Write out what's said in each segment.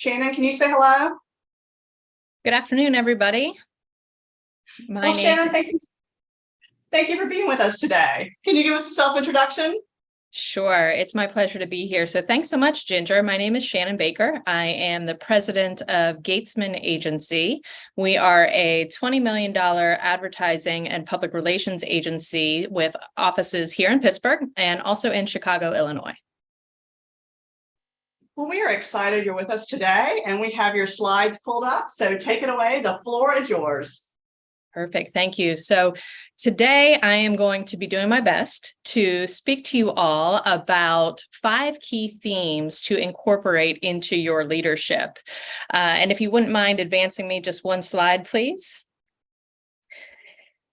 Shannon, can you say hello? Good afternoon, everybody. Shannon, thank you for being with us today. Can you give us a self-introduction? Sure, it's my pleasure to be here. So thanks so much, Ginger. My name is Shannon Baker. I am the president of Gatesman Agency. We are a $20 million advertising and public relations agency with offices here in Pittsburgh and also in Chicago, Illinois. Well, we are excited you're with us today, and we have your slides pulled up. So take it away. The floor is yours. Perfect. Thank you. So today I am going to be doing my best to speak to you all about 5 key themes to incorporate into your leadership. And if you wouldn't mind advancing me just one slide, please.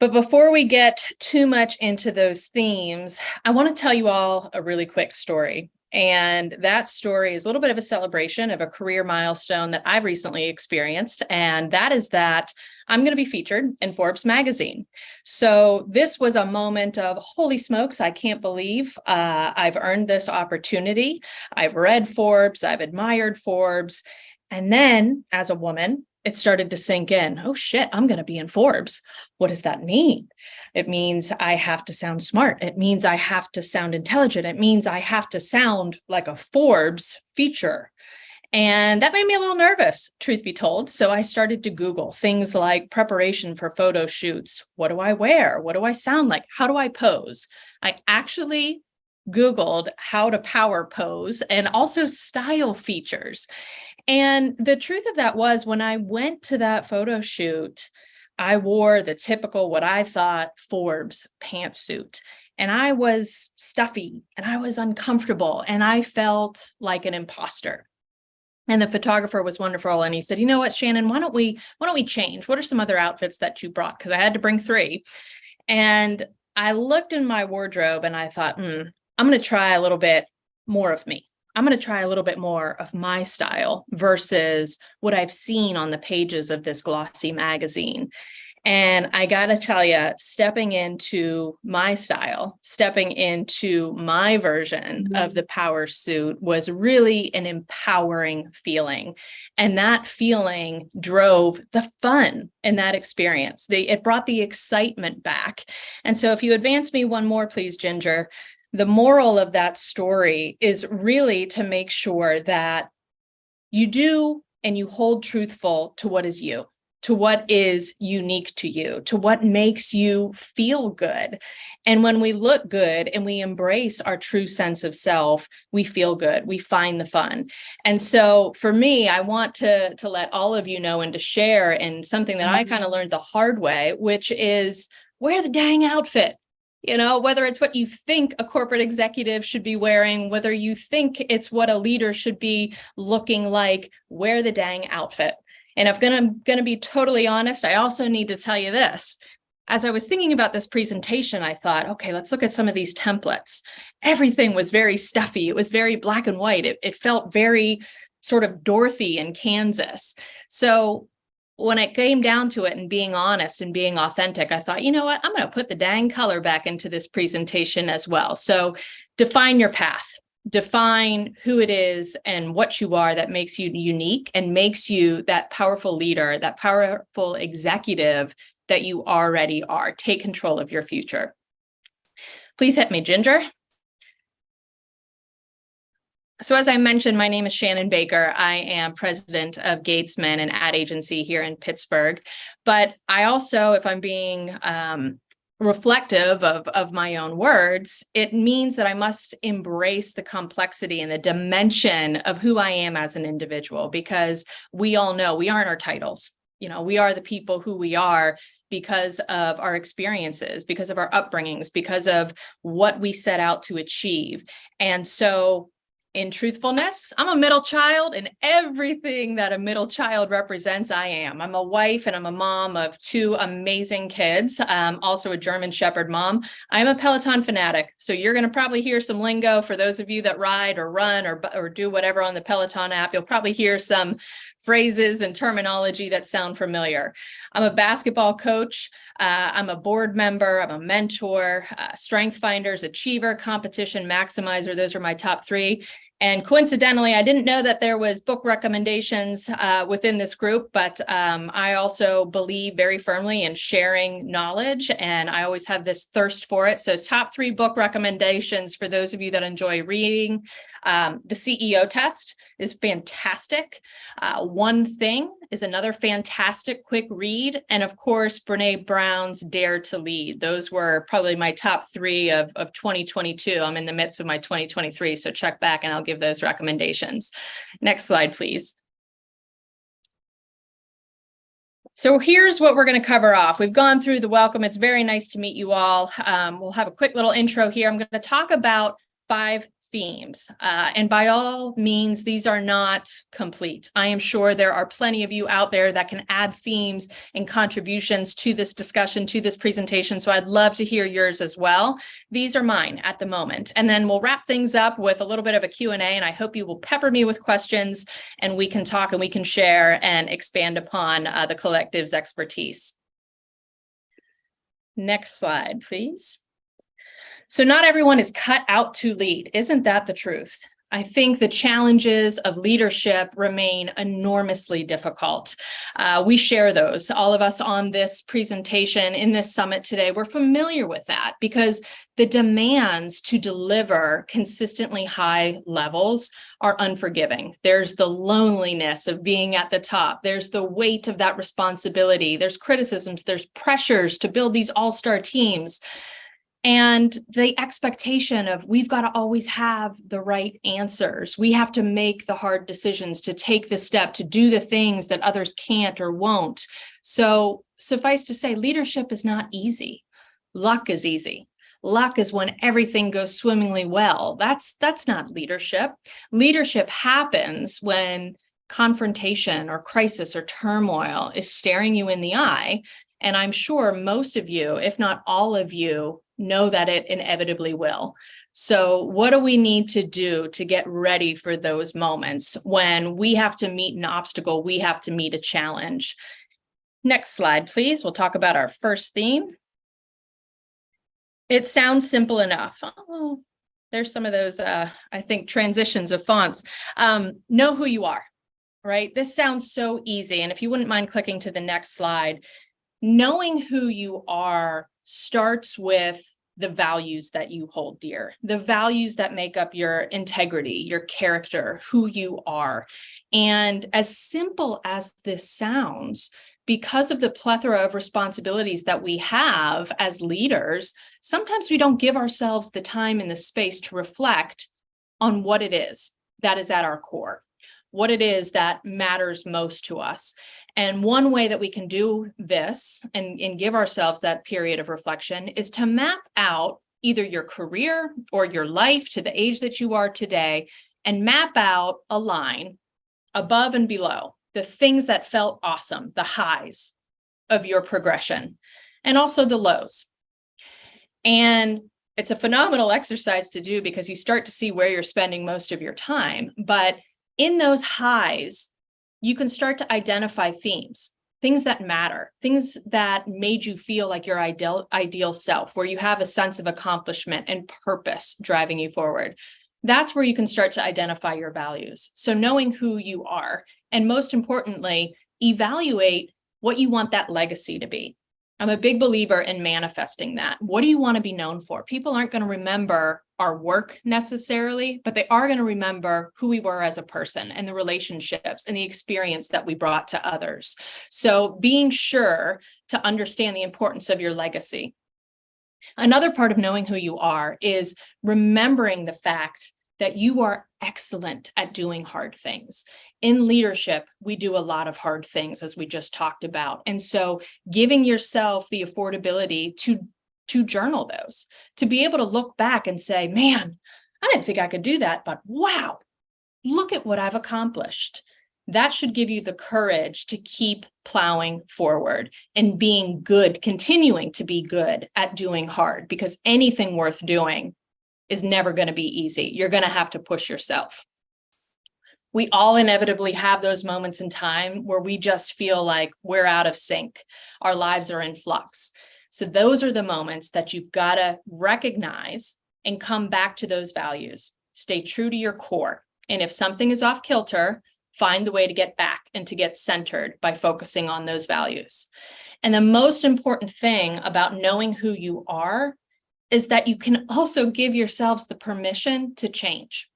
But before we get too much into those themes, I want to tell you all a really quick story. And that story is a little bit of a celebration of a career milestone that I've recently experienced. And that is that I'm going to be featured in Forbes magazine. So this was a moment of, holy smokes, I can't believe I've earned this opportunity. I've read Forbes, I've admired Forbes. And then as a woman, it started to sink in. Oh shit, I'm going to be in Forbes. What does that mean? It means I have to sound smart. It means I have to sound intelligent. It means I have to sound like a Forbes feature. And that made me a little nervous, truth be told. So I started to Google things like preparation for photo shoots. What do I wear? What do I sound like? How do I pose? I actually Googled how to power pose and also style features. And the truth of that was when I went to that photo shoot, I wore the typical, what I thought, Forbes pantsuit. And I was stuffy and I was uncomfortable and I felt like an imposter. And the photographer was wonderful. And he said, you know what, Shannon, why don't we change? What are some other outfits that you brought? Because I had to bring 3. And I looked in my wardrobe and I thought, I'm going to try a little bit more of me. I'm going to try a little bit more of my style versus what I've seen on the pages of this glossy magazine. And I got to tell you, stepping into my style, stepping into my version of the power suit was really an empowering feeling. And that feeling drove the fun in that experience. It brought the excitement back. And so if you advance me one more, please, Ginger. The moral of that story is really to make sure that you do and you hold truthful to what is you, to what is unique to you, to what makes you feel good. And when we look good and we embrace our true sense of self, we feel good, we find the fun. And so for me, I want to let all of you know and to share in something that I kind of learned the hard way, which is wear the dang outfit. You know, whether it's what you think a corporate executive should be wearing, whether you think it's what a leader should be looking like, wear the dang outfit. And if I'm going to be totally honest, I also need to tell you this. As I was thinking about this presentation, I thought, okay, let's look at some of these templates. Everything was very stuffy. It was very black and white. It felt very sort of Dorothy in Kansas. So when it came down to it and being honest and being authentic, I thought, you know what, I'm going to put the dang color back into this presentation as well. So define your path, define who it is and what you are that makes you unique and makes you that powerful leader, that powerful executive that you already are. Take control of your future. Please hit me, Ginger. So as I mentioned, my name is Shannon Baker. I am president of Gatesman, an ad agency here in Pittsburgh. But I also, if I'm being reflective of my own words, it means that I must embrace the complexity and the dimension of who I am as an individual, because we all know we aren't our titles. You know, we are the people who we are because of our experiences, because of our upbringings, because of what we set out to achieve. And so in truthfulness, I'm a middle child, and everything that a middle child represents, I am. I'm a wife and I'm a mom of 2 amazing kids, also a German Shepherd mom. I'm a Peloton fanatic, so you're going to probably hear some lingo for those of you that ride or run or do whatever on the Peloton app. You'll probably hear some phrases and terminology that sound familiar. I'm a basketball coach. I'm a board member. I'm a mentor, strength finders, achiever, competition maximizer. Those are my top 3. And coincidentally, I didn't know that there was book recommendations within this group, but I also believe very firmly in sharing knowledge, and I always have this thirst for it. So top 3 book recommendations for those of you that enjoy reading. The CEO Test is fantastic. One Thing is another fantastic quick read. And of course, Brene Brown's Dare to Lead. Those were probably my top 3 of 2022. I'm in the midst of my 2023, so check back and I'll give those recommendations. Next slide, please. So here's what we're going to cover off. We've gone through the welcome. It's very nice to meet you all. We'll have a quick little intro here. I'm going to talk about 5 themes. And by all means, these are not complete. I am sure there are plenty of you out there that can add themes and contributions to this discussion, to this presentation. So I'd love to hear yours as well. These are mine at the moment. And then we'll wrap things up with a little bit of a Q&A, and I hope you will pepper me with questions and we can talk and we can share and expand upon the collective's expertise. Next slide, please. So not everyone is cut out to lead. Isn't that the truth? I think the challenges of leadership remain enormously difficult. We share those. All of us on this presentation in this summit today, we're familiar with that because the demands to deliver consistently high levels are unforgiving. There's the loneliness of being at the top. There's the weight of that responsibility. There's criticisms. There's pressures to build these all-star teams. And the expectation of we've got to always have the right answers. We have to make the hard decisions, to take the step, to do the things that others can't or won't. So suffice to say, leadership is not easy. Luck is easy. Luck is when everything goes swimmingly well. That's not leadership. Leadership happens when confrontation or crisis or turmoil is staring you in the eye. And I'm sure most of you, if not all of you, know that it inevitably will. So what do we need to do to get ready for those moments when we have to meet an obstacle, we have to meet a challenge? Next slide, please. We'll talk about our first theme. It sounds simple enough. Oh, there's some of those, I think, transitions of fonts. Know who you are, right? This sounds so easy. And if you wouldn't mind clicking to the next slide, knowing who you are starts with the values that you hold dear, the values that make up your integrity, your character, who you are. And as simple as this sounds, because of the plethora of responsibilities that we have as leaders, sometimes we don't give ourselves the time and the space to reflect on what it is that is at our core, what it is that matters most to us. And one way that we can do this and give ourselves that period of reflection is to map out either your career or your life to the age that you are today and map out a line above and below the things that felt awesome, the highs of your progression, and also the lows. And it's a phenomenal exercise to do because you start to see where you're spending most of your time. But in those highs, you can start to identify themes, things that matter, things that made you feel like your ideal self, where you have a sense of accomplishment and purpose driving you forward. That's where you can start to identify your values. So knowing who you are, and most importantly, evaluate what you want that legacy to be. I'm a big believer in manifesting that. What do you want to be known for? People aren't going to remember our work necessarily, but they are going to remember who we were as a person and the relationships and the experience that we brought to others. So being sure to understand the importance of your legacy. Another part of knowing who you are is remembering the fact that you are excellent at doing hard things. In leadership, we do a lot of hard things, as we just talked about. And so giving yourself the affordability to journal those, to be able to look back and say, man, I didn't think I could do that, but wow, look at what I've accomplished. That should give you the courage to keep plowing forward and being good, continuing to be good at doing hard, because anything worth doing is never going to be easy. You're going to have to push yourself. We all inevitably have those moments in time where we just feel like we're out of sync. Our lives are in flux. So those are the moments that you've got to recognize and come back to those values. Stay true to your core. And if something is off kilter, find the way to get back and to get centered by focusing on those values. And the most important thing about knowing who you are is that you can also give yourselves the permission to change.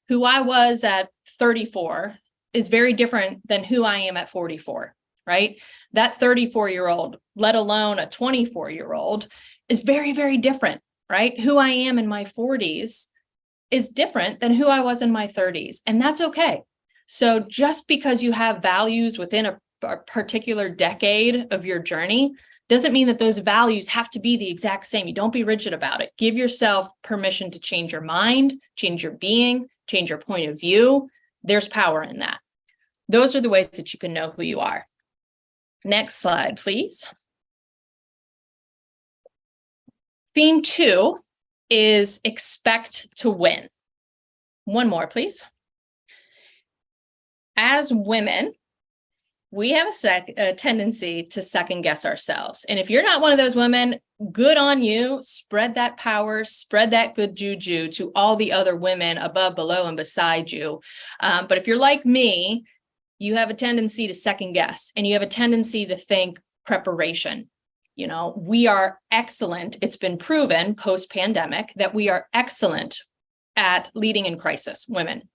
Who I was at 34 is very different than who I am at 44, right? That 34-year-old, let alone a 24-year-old, is very, very different, right? Who I am in my 40s is different than who I was in my 30s, and that's okay. So just because you have values within a particular decade of your journey doesn't mean that those values have to be the exact same. You don't be rigid about it. Give yourself permission to change your mind, change your being, change your point of view. There's power in that. Those are the ways that you can know who you are. Next slide, please. Theme 2 is expect to win. One more, please. As women, we have a tendency to second guess ourselves. And if you're not one of those women, good on you. Spread that power, spread that good juju to all the other women above, below, and beside you. But if you're like me, you have a tendency to second guess, and you have a tendency to think preparation. You know, we are excellent. It's been proven post-pandemic that we are excellent at leading in crisis, women,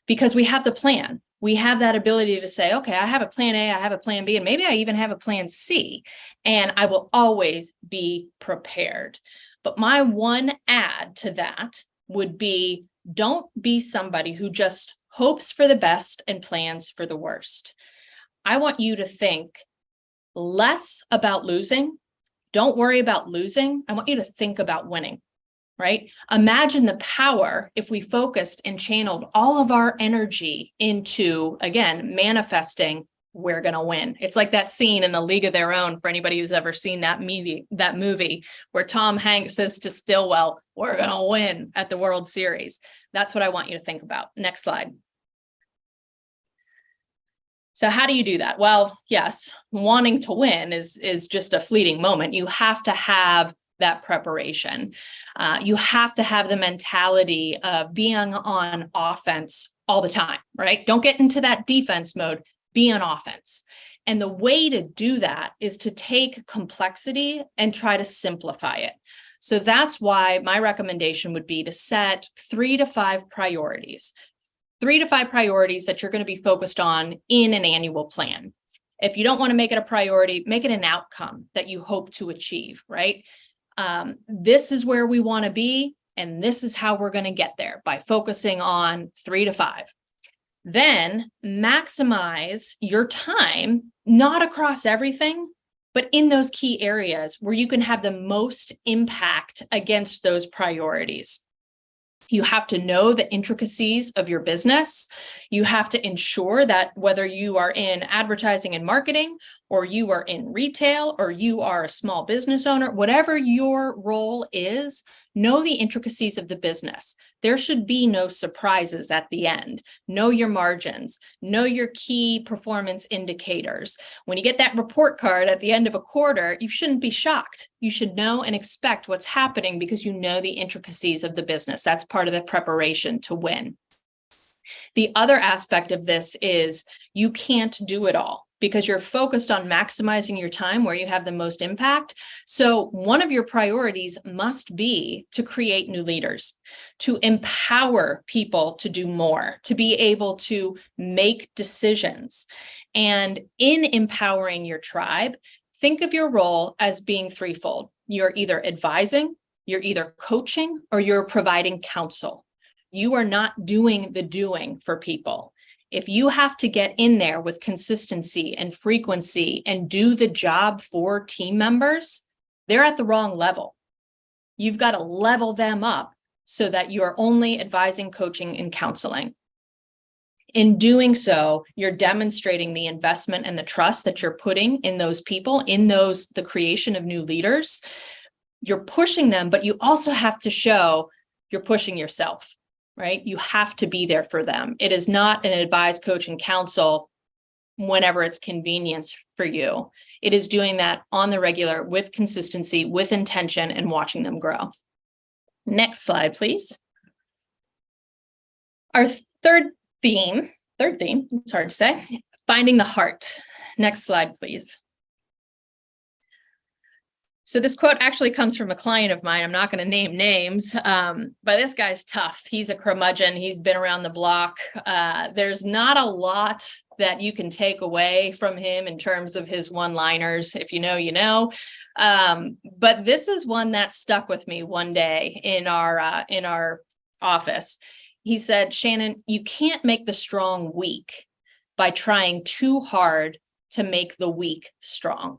because we have the plan. We have that ability to say, okay, I have a plan A, I have a plan B, and maybe I even have a plan C, and I will always be prepared. But my one add to that would be, don't be somebody who just hopes for the best and plans for the worst. I want you to think less about losing. Don't worry about losing. I want you to think about winning. Right? Imagine the power if we focused and channeled all of our energy into, again, manifesting, we're going to win. It's like that scene in A League of Their Own, for anybody who's ever seen that movie where Tom Hanks says to Stillwell, we're going to win at the World Series. That's what I want you to think about. Next slide. So how do you do that? Well, yes, wanting to win is just a fleeting moment. You have to have that preparation. You have to have the mentality of being on offense all the time, right? Don't get into that defense mode, be on offense. And the way to do that is to take complexity and try to simplify it. So that's why my recommendation would be to set 3 to 5 priorities, 3 to 5 priorities that you're going to be focused on in an annual plan. If you don't want to make it a priority, make it an outcome that you hope to achieve, right? This is where we want to be, and this is how we're going to get there by focusing on 3 to 5. Then maximize your time, not across everything, but in those key areas where you can have the most impact against those priorities. You have to know the intricacies of your business. You have to ensure that whether you are in advertising and marketing, or you are in retail, or you are a small business owner, whatever your role is, know the intricacies of the business. There should be no surprises at the end. Know your margins, know your key performance indicators. When you get that report card at the end of a quarter, you shouldn't be shocked. You should know and expect what's happening because you know the intricacies of the business. That's part of the preparation to win. The other aspect of this is you can't do it all, because you're focused on maximizing your time where you have the most impact. So one of your priorities must be to create new leaders, to empower people to do more, to be able to make decisions. And in empowering your tribe, think of your role as being threefold. You're either advising, you're either coaching, or you're providing counsel. You are not doing the doing for people. If you have to get in there with consistency and frequency and do the job for team members, they're at the wrong level. You've got to level them up so that you're only advising, coaching, and counseling. In doing so, you're demonstrating the investment and the trust that you're putting in those people, in the creation of new leaders. You're pushing them, but you also have to show you're pushing yourself. Right? You have to be there for them. It is not an advise, coach, and counsel whenever it's convenient for you. It is doing that on the regular with consistency, with intention, and watching them grow. Next slide, please. Third theme, it's hard to say, finding the heart. Next slide, please. So this quote actually comes from a client of mine. I'm not going to name names, but this guy's tough. He's a curmudgeon. He's been around the block. There's not a lot that you can take away from him in terms of his one-liners. If you know, you know. But this is one that stuck with me one day in our office. He said, Shannon, you can't make the strong weak by trying too hard to make the weak strong.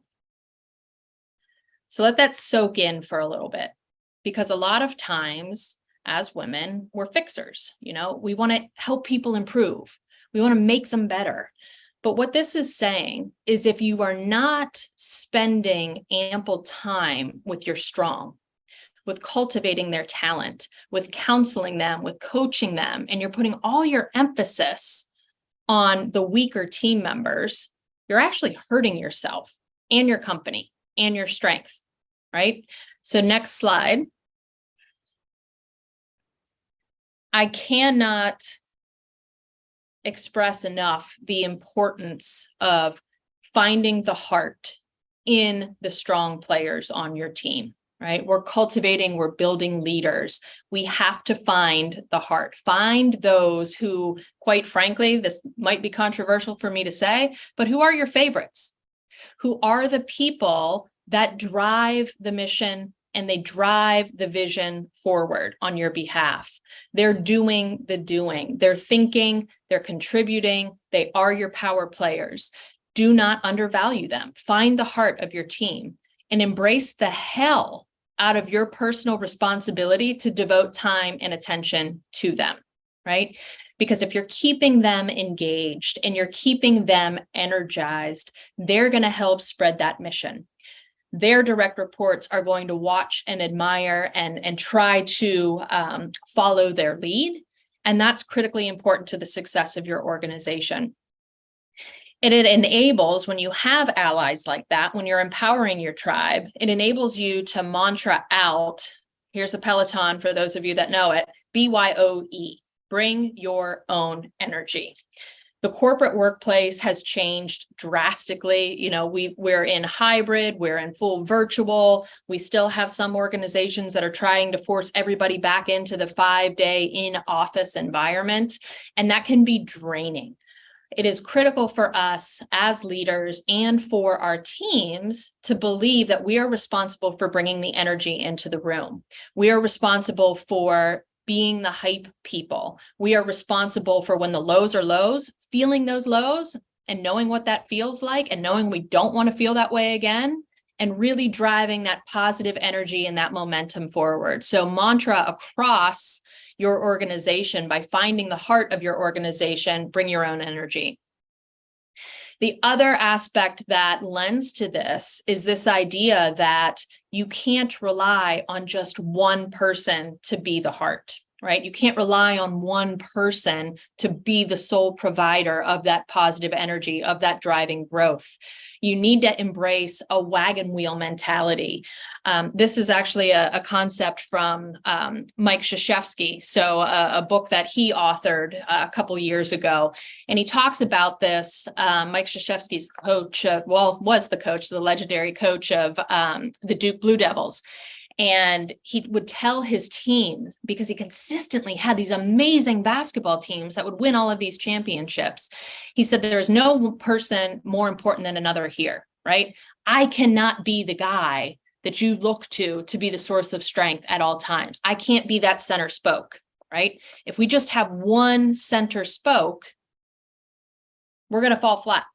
So let that soak in for a little bit, because a lot of times as women, we're fixers. We want to help people improve. We want to make them better. But what this is saying is if you are not spending ample time with your strong, with cultivating their talent, with counseling them, with coaching them, and you're putting all your emphasis on the weaker team members, you're actually hurting yourself and your company and your strength, right? So next slide. I cannot express enough the importance of finding the heart in the strong players on your team, right? We're cultivating, we're building leaders. We have to find the heart, find those who, quite frankly, this might be controversial for me to say, but who are your favorites? Who are the people that drive the mission and they drive the vision forward on your behalf? They're doing the doing. They're thinking, they're contributing. They are your power players. Do not undervalue them. Find the heart of your team and embrace the hell out of your personal responsibility to devote time and attention to them, right? Because if you're keeping them engaged and you're keeping them energized, they're going to help spread that mission. Their direct reports are going to watch and admire and try to follow their lead. And that's critically important to the success of your organization. And it enables, when you have allies like that, when you're empowering your tribe, it enables you to mantra out, here's a Peloton for those of you that know it, BYOE, bring your own energy. The corporate workplace has changed drastically. We're in hybrid, we're in full virtual. We still have some organizations that are trying to force everybody back into the 5-day in-office environment, and that can be draining. It is critical for us as leaders and for our teams to believe that we are responsible for bringing the energy into the room. We are responsible for being the hype people. We are responsible for when the lows are lows, feeling those lows and knowing what that feels like and knowing we don't want to feel that way again, and really driving that positive energy and that momentum forward. So mantra across your organization, by finding the heart of your organization, bring your own energy. The other aspect that lends to this is this idea that you can't rely on just one person to be the heart, right? You can't rely on one person to be the sole provider of that positive energy, of that driving growth. You need to embrace a wagon wheel mentality. This is actually a concept from Mike Krzyzewski, so a book that he authored a couple years ago. And he talks about this. Mike Krzyzewski's coach, was the coach, the legendary coach of the Duke Blue Devils. And he would tell his teams, because he consistently had these amazing basketball teams that would win all of these championships. He said, there is no person more important than another here, right? I cannot be the guy that you look to be the source of strength at all times. I can't be that center spoke, right? If we just have one center spoke, we're going to fall flat.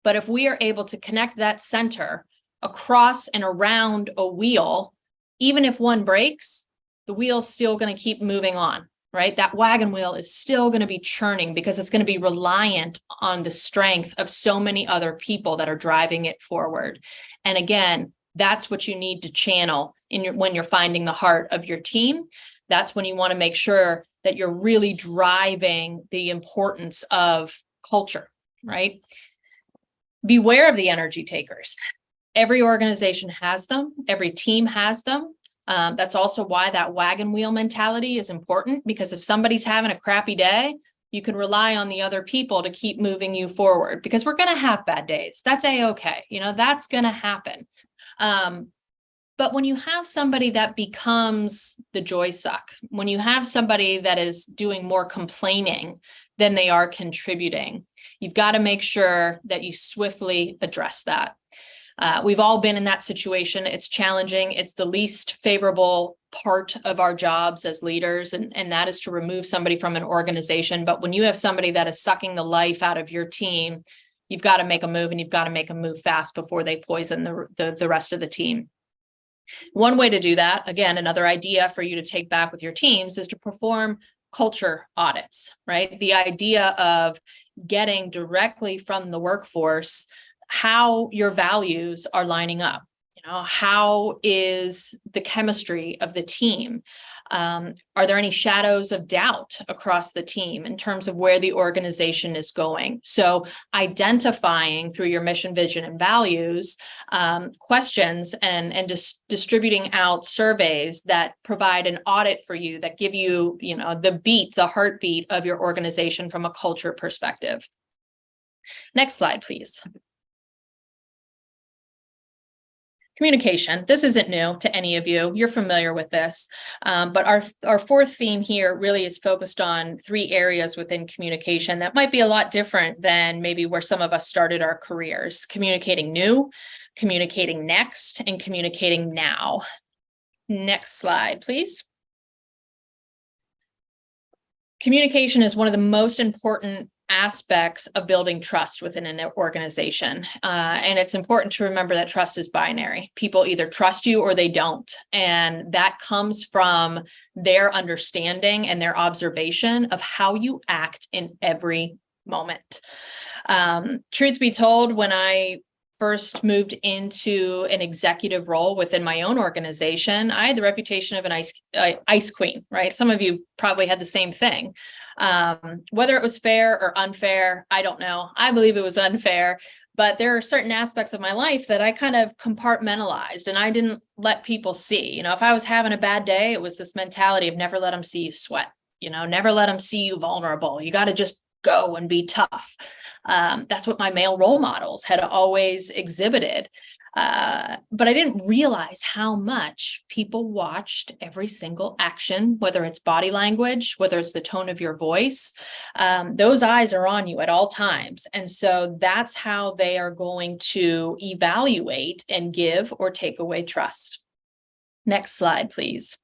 But if we are able to connect that center across and around a wheel, even if one breaks, the wheel's still going to keep moving on, right? That wagon wheel is still going to be churning because it's going to be reliant on the strength of so many other people that are driving it forward. And again, that's what you need to channel when you're finding the heart of your team. That's when you want to make sure that you're really driving the importance of culture, right? Beware of the energy takers. Every organization has them. Every team has them. That's also why that wagon wheel mentality is important, because if somebody's having a crappy day, you can rely on the other people to keep moving you forward, because we're going to have bad days. That's a-okay. That's going to happen. But when you have somebody that becomes the joy suck, when you have somebody that is doing more complaining than they are contributing, you've got to make sure that you swiftly address that. We've all been in that situation. It's challenging. It's the least favorable part of our jobs as leaders, and that is to remove somebody from an organization. But when you have somebody that is sucking the life out of your team, you've got to make a move, and you've got to make a move fast before they poison the rest of the team. One way to do that, again, another idea for you to take back with your teams, is to perform culture audits, right? The idea of getting directly from the workforce how your values are lining up. How is the chemistry of the team? Are there any shadows of doubt across the team in terms of where the organization is going? So identifying through your mission, vision, and values questions and just distributing out surveys that provide an audit for you, that give you, the heartbeat of your organization from a culture perspective. Next slide, please. Communication. This isn't new to any of you. You're familiar with this. But our fourth theme here really is focused on 3 areas within communication that might be a lot different than maybe where some of us started our careers: communicating new, communicating next, and communicating now. Next slide, please. Communication is one of the most important aspects of building trust within an organization. And it's important to remember that trust is binary. People either trust you or they don't. And that comes from their understanding and their observation of how you act in every moment. Truth be told, when I first moved into an executive role within my own organization, I had the reputation of an ice queen, right? Some of you probably had the same thing. Whether it was fair or unfair, I don't know. I believe it was unfair, but there are certain aspects of my life that I kind of compartmentalized and I didn't let people see. If I was having a bad day, it was this mentality of never let them see you sweat, never let them see you vulnerable. You got to just go and be tough. That's what my male role models had always exhibited. But I didn't realize how much people watched every single action, whether it's body language, whether it's the tone of your voice. Those eyes are on you at all times. And so that's how they are going to evaluate and give or take away trust. Next slide, please.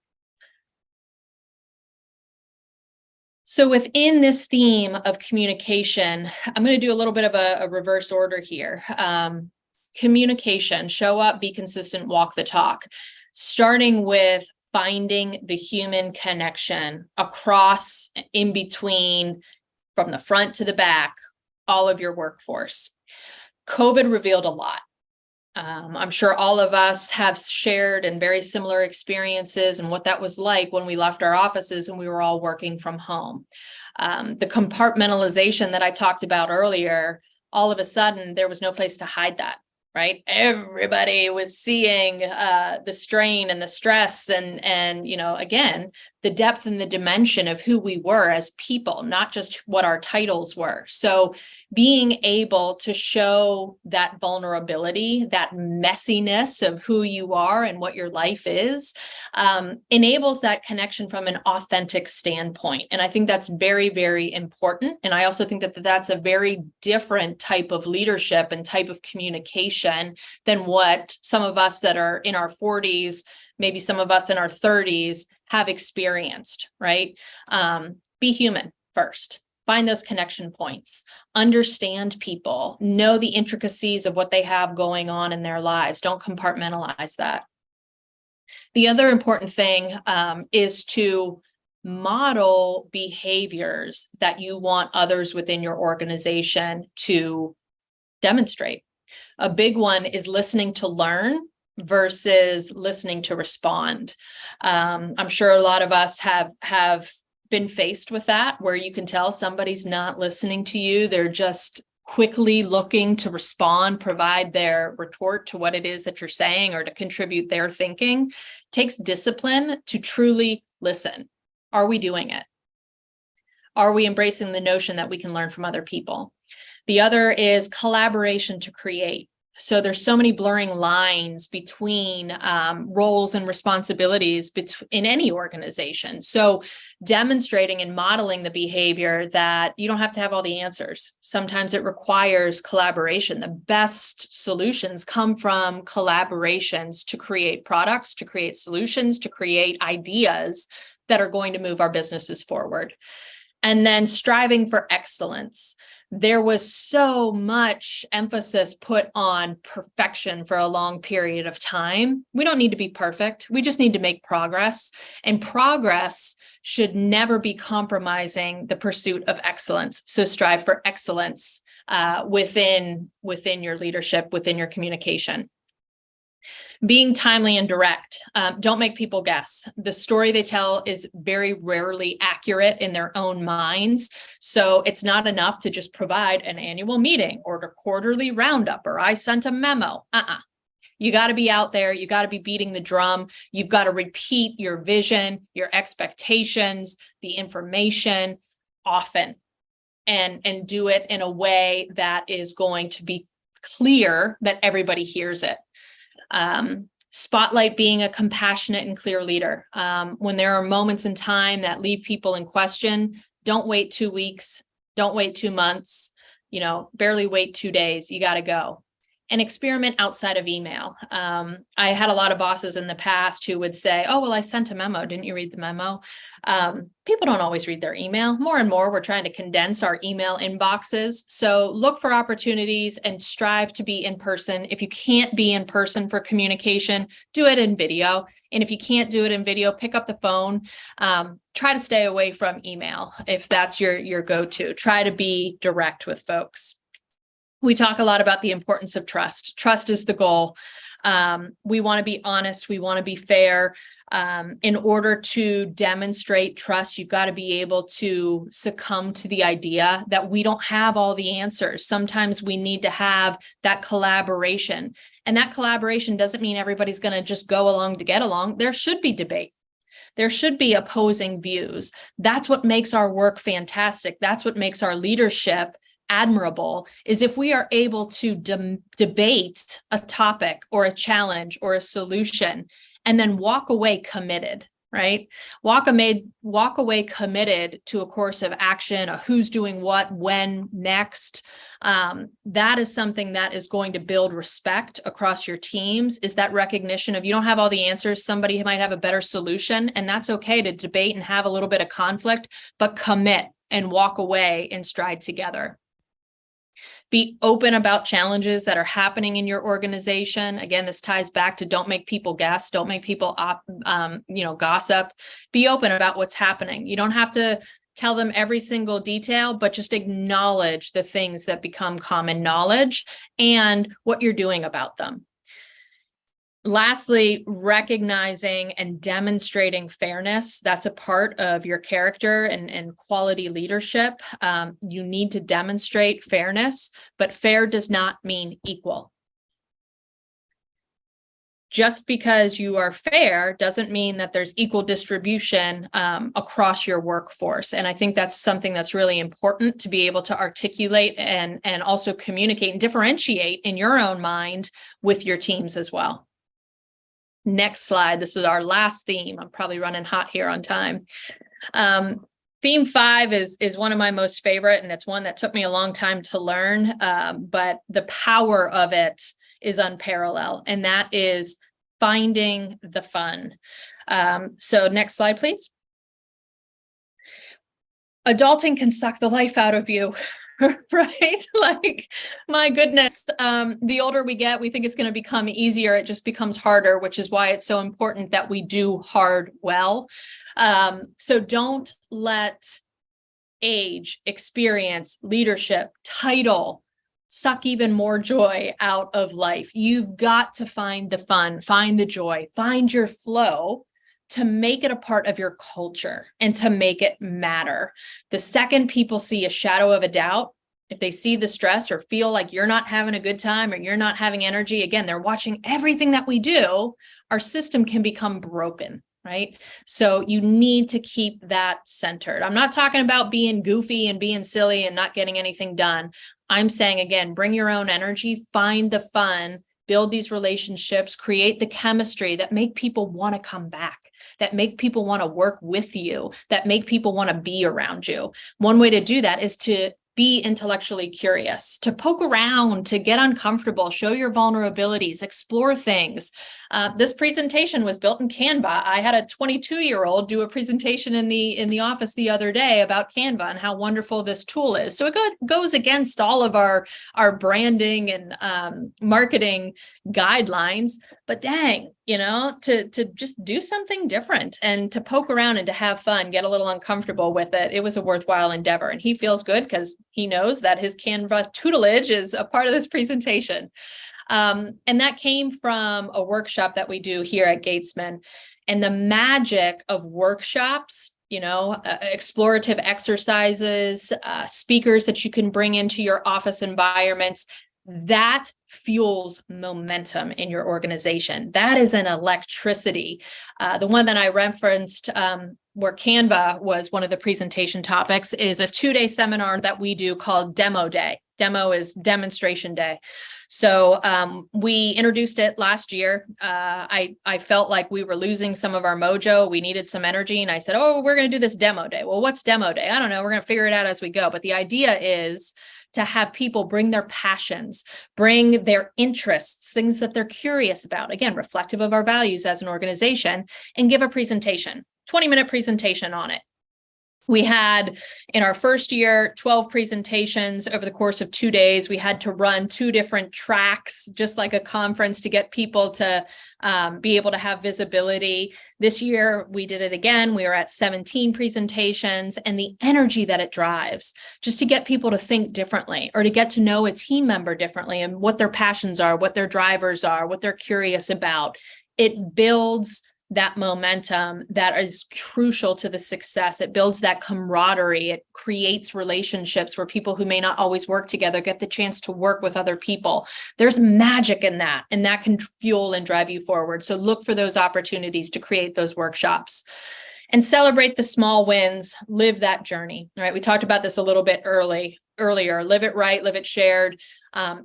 So within this theme of communication, I'm going to do a little bit of a reverse order here. Communication, show up, be consistent, walk the talk, starting with finding the human connection across, in between, from the front to the back, all of your workforce. COVID revealed a lot. I'm sure all of us have shared in very similar experiences and what that was like when we left our offices and we were all working from home. The compartmentalization that I talked about earlier, all of a sudden there was no place to hide that, right? Everybody was seeing the strain and the stress and again, the depth and the dimension of who we were as people, not just what our titles were. So being able to show that vulnerability, that messiness of who you are and what your life is, enables that connection from an authentic standpoint. And I think that's very, very important. And I also think that that's a very different type of leadership and type of communication than what some of us that are in our 40s, maybe some of us in our 30s have experienced, right? Be human first. Find those connection points, understand people, know the intricacies of what they have going on in their lives. Don't compartmentalize that. The other important thing is to model behaviors that you want others within your organization to demonstrate. A big one is listening to learn versus listening to respond. I'm sure a lot of us have been faced with that, where you can tell somebody's not listening to you. They're just quickly looking to respond, provide their retort to what it is that you're saying or to contribute their thinking. It takes discipline to truly listen. Are we doing it? Are we embracing the notion that we can learn from other people? The other is collaboration to create. So there's so many blurring lines between roles and responsibilities in any organization. So demonstrating and modeling the behavior that you don't have to have all the answers. Sometimes it requires collaboration. The best solutions come from collaborations to create products, to create solutions, to create ideas that are going to move our businesses forward. And then striving for excellence. There was so much emphasis put on perfection for a long period of time. We don't need to be perfect. We just need to make progress. And progress should never be compromising the pursuit of excellence. So strive for excellence within your leadership, within your communication. Being timely and direct. Don't make people guess. The story they tell is very rarely accurate in their own minds. So it's not enough to just provide an annual meeting or a quarterly roundup, or I sent a memo. You got to be out there. You got to be beating the drum. You've got to repeat your vision, your expectations, the information often, and do it in a way that is going to be clear that everybody hears it. Spotlight being a compassionate and clear leader. When there are moments in time that leave people in question, don't wait 2 weeks, don't wait 2 months, barely wait 2 days. You got to go and experiment outside of email. I had a lot of bosses in the past who would say, oh, well, I sent a memo. Didn't you read the memo? People don't always read their email. More and more, we're trying to condense our email inboxes. So look for opportunities and strive to be in person. If you can't be in person for communication, do it in video. And if you can't do it in video, pick up the phone. Try to stay away from email if that's your go-to. Try to be direct with folks. We talk a lot about the importance of trust. Trust is the goal. We want to be honest. We want to be fair. In order to demonstrate trust, you've got to be able to succumb to the idea that we don't have all the answers. Sometimes we need to have that collaboration. And that collaboration doesn't mean everybody's going to just go along to get along. There should be debate. There should be opposing views. That's what makes our work fantastic. That's what makes our leadership admirable, is if we are able to debate a topic or a challenge or a solution and then walk away committed, right? Walk away committed to a course of action, a who's doing what, when, next. That is something that is going to build respect across your teams, is that recognition of you don't have all the answers. Somebody might have a better solution, and that's okay to debate and have a little bit of conflict, but commit and walk away and stride together. Be open about challenges that are happening in your organization. Again, this ties back to don't make people guess, don't make people gossip. Be open about what's happening. You don't have to tell them every single detail, but just acknowledge the things that become common knowledge and what you're doing about them. Lastly, recognizing and demonstrating fairness. That's a part of your character and quality leadership. You need to demonstrate fairness, but fair does not mean equal. Just because you are fair doesn't mean that there's equal distribution across your workforce. And I think that's something that's really important to be able to articulate and also communicate and differentiate in your own mind with your teams as well. Next slide. This is our last theme. I'm probably running hot here on time. Theme 5 is one of my most favorite, and it's one that took me a long time to learn, but the power of it is unparalleled, and that is finding the fun. So next slide, please. Adulting can suck the life out of you. Right? Like, my goodness, the older we get, we think it's going to become easier. It just becomes harder, which is why it's so important that we do hard well. So don't let age, experience, leadership, title suck even more joy out of life. You've got to find the fun, find the joy, find your flow, to make it a part of your culture and to make it matter. The second people see a shadow of a doubt, If they see the stress or feel like you're not having a good time or you're not having energy, again, they're watching everything that we do, our system can become broken, right? So you need to keep that centered. I'm not talking about being goofy and being silly and not getting anything done. I'm saying, again, bring your own energy, find the fun, build these relationships, create the chemistry that make people want to come back, that make people want to work with you, that make people want to be around you. One way to do that is to be intellectually curious, to poke around, to get uncomfortable, show your vulnerabilities, explore things. This presentation was built in Canva. I had a 22-year-old do a presentation in the office the other day about Canva and how wonderful this tool is. So it goes against all of our branding and marketing guidelines, but dang, to just do something different and to poke around and to have fun, get a little uncomfortable with it. It was a worthwhile endeavor, and he feels good because he knows that his Canva tutelage is a part of this presentation. And that came from a workshop that we do here at Gatesman. And the magic of workshops, explorative exercises, speakers that you can bring into your office environments, that fuels momentum in your organization. That is an electricity. The one that I referenced, where Canva was one of the presentation topics, is a 2-day seminar that we do called Demo Day. Demo is demonstration day. So we introduced it last year. I felt like we were losing some of our mojo. We needed some energy. And I said, oh, we're going to do this demo day. Well, what's demo day? I don't know. We're going to figure it out as we go. But the idea is to have people bring their passions, bring their interests, things that they're curious about, again, reflective of our values as an organization, and give a presentation, 20-minute presentation on it. We had, in our first year, 12 presentations over the course of 2 days. We had to run 2 different tracks, just like a conference, to get people to be able to have visibility. This year, we did it again. We were at 17 presentations, and the energy that it drives, just to get people to think differently or to get to know a team member differently and what their passions are, what their drivers are, what they're curious about. It builds that momentum that is crucial to the success. It builds that camaraderie. It creates relationships where people who may not always work together get the chance to work with other people. There's magic in that, and that can fuel and drive you forward. So look for those opportunities to create those workshops and celebrate the small wins. Live that journey, right? We talked about this a little bit earlier. Live it right, live it shared.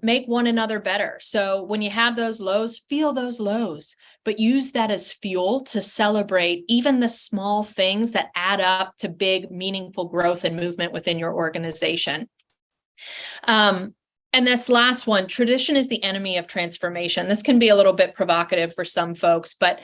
Make one another better. So when you have those lows, feel those lows, but use that as fuel to celebrate even the small things that add up to big, meaningful growth and movement within your organization. And this last one, tradition is the enemy of transformation. This can be a little bit provocative for some folks, but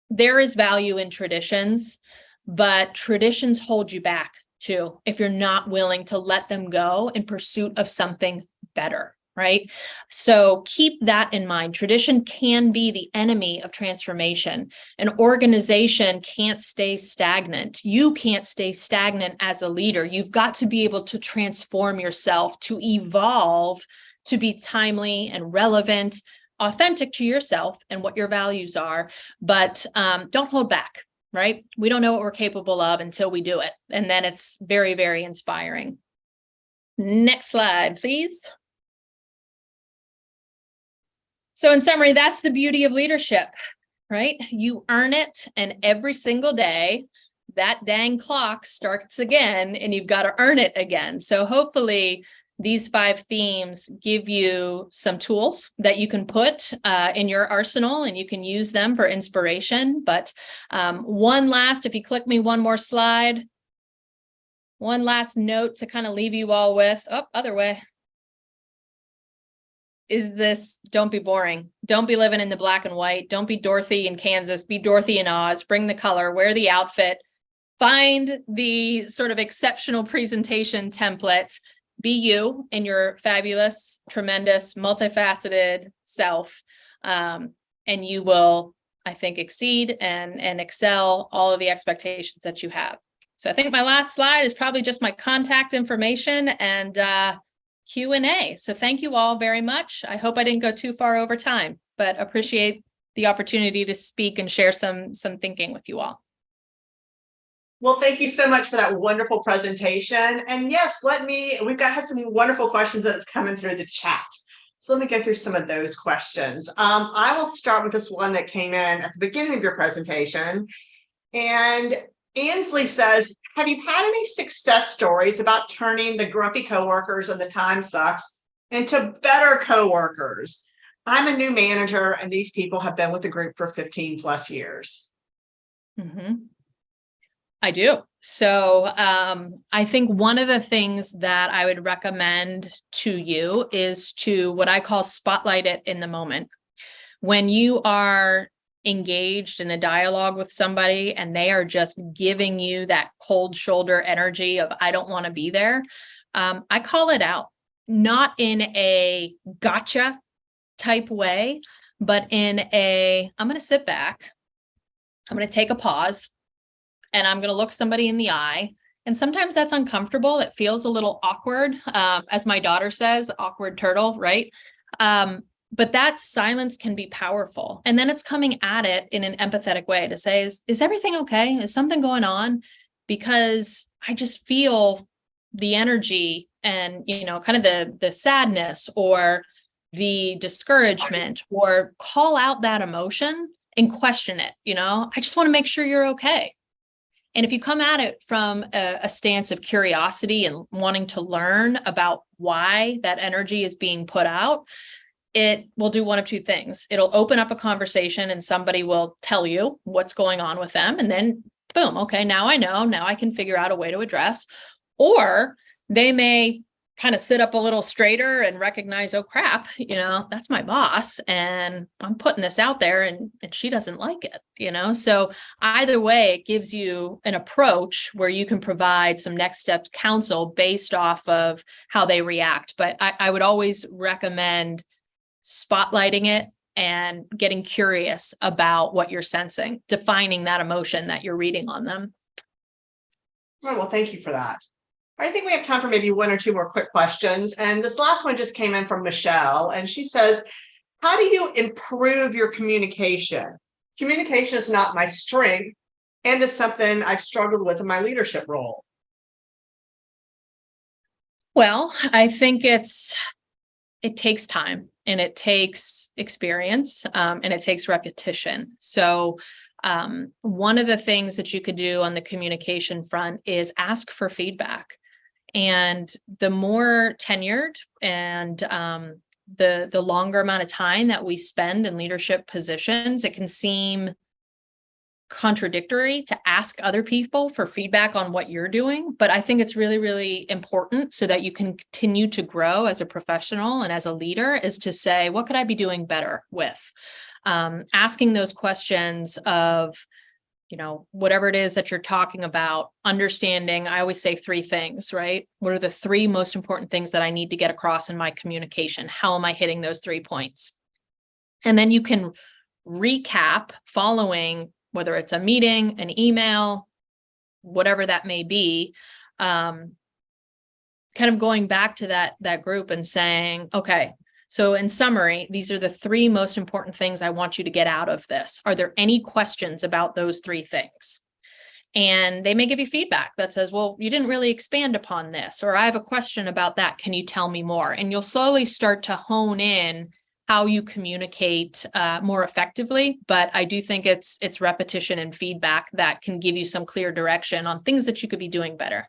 there is value in traditions, but traditions hold you back too, if you're not willing to let them go in pursuit of something better, right? So keep that in mind. Tradition can be the enemy of transformation. An organization can't stay stagnant. You can't stay stagnant as a leader. You've got to be able to transform yourself, to evolve, to be timely and relevant, authentic to yourself and what your values are, but don't hold back. Right? We don't know what we're capable of until we do it. And then it's very, very inspiring. Next slide, please. So in summary, that's the beauty of leadership, right? You earn it, and every single day, that dang clock starts again, and you've got to earn it again. So hopefully these 5 themes give you some tools that you can put in your arsenal, and you can use them for inspiration. But if you click me one more slide, one last note to kind of leave you all with, other way, is this: don't be boring. Don't be living in the black and white. Don't be Dorothy in Kansas. Be Dorothy in Oz. Bring the color, wear the outfit, find the sort of exceptional presentation template. Be you in your fabulous, tremendous, multifaceted self, and you will, I think, exceed and excel all of the expectations that you have. So I think my last slide is probably just my contact information and Q&A. So thank you all very much. I hope I didn't go too far over time, but appreciate the opportunity to speak and share some thinking with you all. Well, thank you so much for that wonderful presentation. And yes, we've had some wonderful questions that have come in through the chat. So let me go through some of those questions. I will start with this one that came in at the beginning of your presentation. And Ansley says, have you had any success stories about turning the grumpy coworkers and the time sucks into better coworkers? I'm a new manager and these people have been with the group for 15 plus years. Mm-hmm. I do. So I think one of the things that I would recommend to you is to what I call spotlight it in the moment. When you are engaged in a dialogue with somebody and they are just giving you that cold shoulder energy of, I don't want to be there. I call it out, not in a gotcha type way, but in I'm going to sit back. I'm going to take a pause. And I'm going to look somebody in the eye. And sometimes that's uncomfortable. It feels a little awkward. As my daughter says, awkward turtle, right? But that silence can be powerful. And then it's coming at it in an empathetic way to say, is everything okay? Is something going on? Because I just feel the energy and, kind of the sadness or the discouragement, or call out that emotion and question it. I just want to make sure you're okay. And if you come at it from a stance of curiosity and wanting to learn about why that energy is being put out, it will do one of two things. It'll open up a conversation and somebody will tell you what's going on with them. And then boom, okay, now I know, now I can figure out a way to address. Or they may kind of sit up a little straighter and recognize, oh crap, that's my boss and I'm putting this out there and she doesn't like it, So either way, it gives you an approach where you can provide some next steps counsel based off of how they react. But I would always recommend spotlighting it and getting curious about what you're sensing, defining that emotion that you're reading on them. Oh, well, thank you for that. I think we have time for maybe one or two more quick questions. And this last one just came in from Michelle. And she says, how do you improve your communication? Communication is not my strength and is something I've struggled with in my leadership role. Well, I think it takes time and it takes experience and it takes repetition. So one of the things that you could do on the communication front is ask for feedback. And the more tenured and the longer amount of time that we spend in leadership positions, it can seem contradictory to ask other people for feedback on what you're doing. But I think it's really, really important so that you can continue to grow as a professional and as a leader is to say, what could I be doing better with? Asking those questions of, whatever it is that you're talking about, understanding, I always say 3 things, right? What are the 3 most important things that I need to get across in my communication? How am I hitting those 3 points? And then you can recap following, whether it's a meeting, an email, whatever that may be, kind of going back to that group and saying, okay, so in summary, these are the 3 most important things I want you to get out of this. Are there any questions about those 3 things? And they may give you feedback that says, well, you didn't really expand upon this, or I have a question about that. Can you tell me more? And you'll slowly start to hone in how you communicate more effectively. But I do think it's repetition and feedback that can give you some clear direction on things that you could be doing better.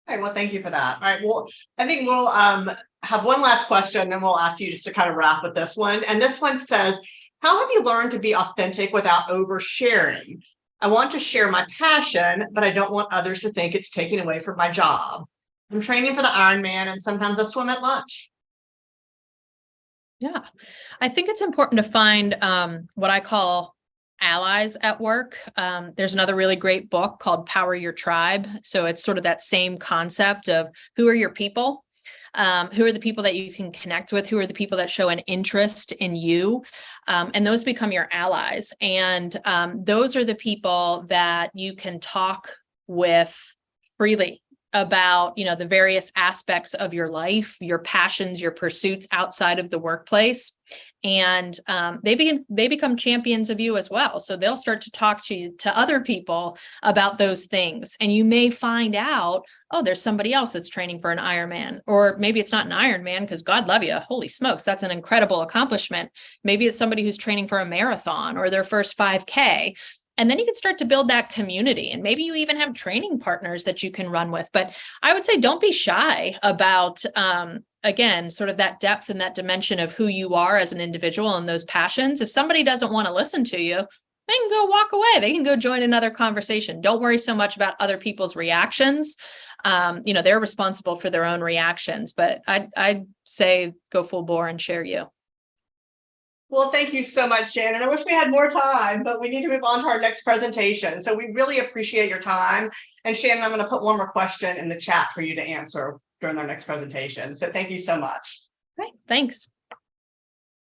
All right, well, thank you for that. All right, well, I think we'll have one last question, and then we'll ask you just to kind of wrap with this one. And this one says, how have you learned to be authentic without oversharing? I want to share my passion, but I don't want others to think it's taking away from my job. I'm training for the Ironman, and sometimes I swim at lunch. Yeah, I think it's important to find what I call allies at work. There's another really great book called Power Your Tribe. So it's sort of that same concept of who are your people? Who are the people that you can connect with? Who are the people that show an interest in you? And those become your allies. And those are the people that you can talk with freely about, the various aspects of your life, your passions, your pursuits outside of the workplace. And they become champions of you as well. So they'll start to talk to other people about those things. And you may find out, oh, there's somebody else that's training for an Ironman, or maybe it's not an Ironman, because God love you. Holy smokes, that's an incredible accomplishment. Maybe it's somebody who's training for a marathon or their first 5K. And then you can start to build that community, and maybe you even have training partners that you can run with. But I would say don't be shy about, again, sort of that depth and that dimension of who you are as an individual and those passions. If somebody doesn't want to listen to you, they can go walk away. They can go join another conversation. Don't worry so much about other people's reactions. They're responsible for their own reactions, but I'd say go full bore and share you. Well, thank you so much, Shannon. I wish we had more time, but we need to move on to our next presentation. So we really appreciate your time. And Shannon, I'm going to put one more question in the chat for you to answer during our next presentation. So thank you so much. Okay, thanks.